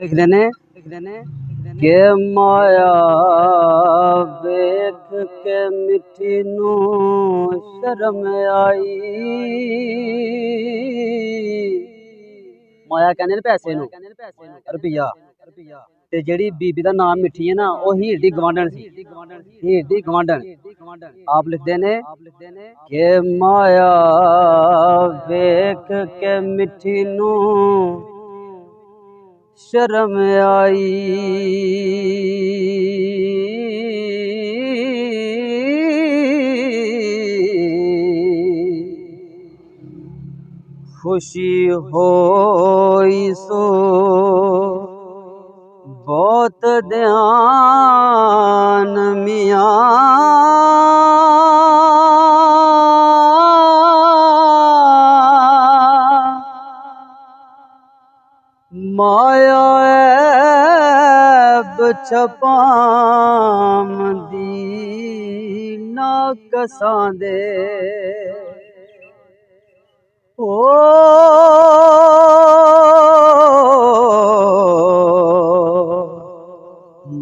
लिख देने के माया देख के मिठी नू शर्म आई। माया कहने पैसे नू रुपया ते जेड़ी बीबी दा नाम मिठी है ना वो हीर दी गवांढन सी। हीर दी गवांढन आप लिखते ने के माया देख के मिठी नू शर्म आई। खुशी होई सो बहुत ध्यान मियाँ माया ऐब छपाम दी ना कसां दे ओ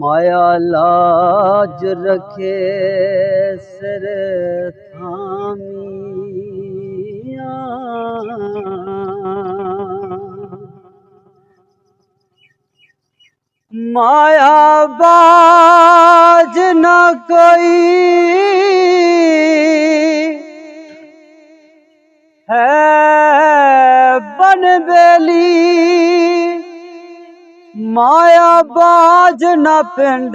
माया लाज रखे सिर थामिया। माया बाज न कोई है बन बेली। माया बाज न पिंड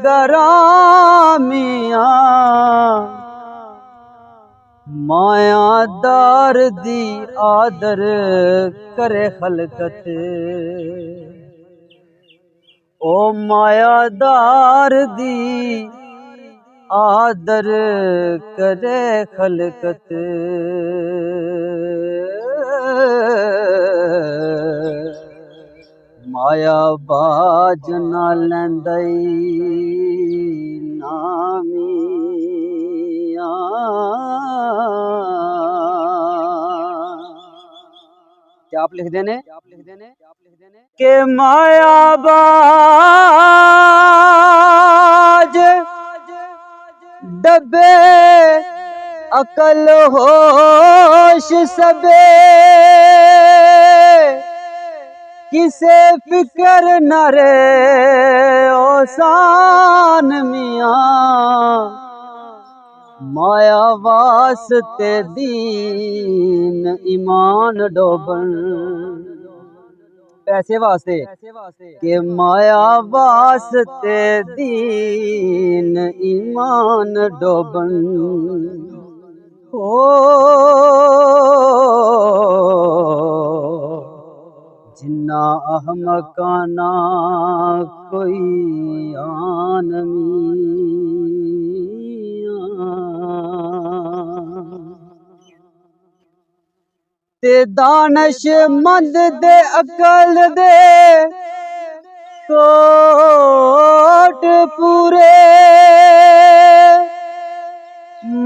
गरामिया। माया दार दी आदर करे खलकत ओ मायादार दी आदर करे खलकत। माया बाज ना लैंदई नामिया। क्या आप लिख देने के माया बाज डबे अकल होश सबे। किसे फिकर न रे ओसान मियाँ। माया वास्ते दीन ईमान डोबन पैसे वास्ते के माया वास्ते दीन ईमान डोबन हो। जिन्ना अहमकाना कोई आन ते दानश मंद दे अकल दे कोट पूरे।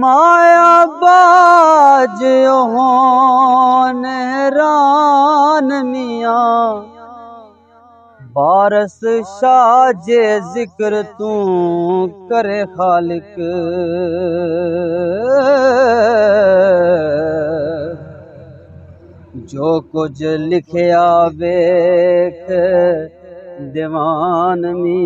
माया बाज होन रान मियाँ। बारस शाजे जिक्र तू करे खालिक जो कुछ लिखया वेख दीवान मियाँ।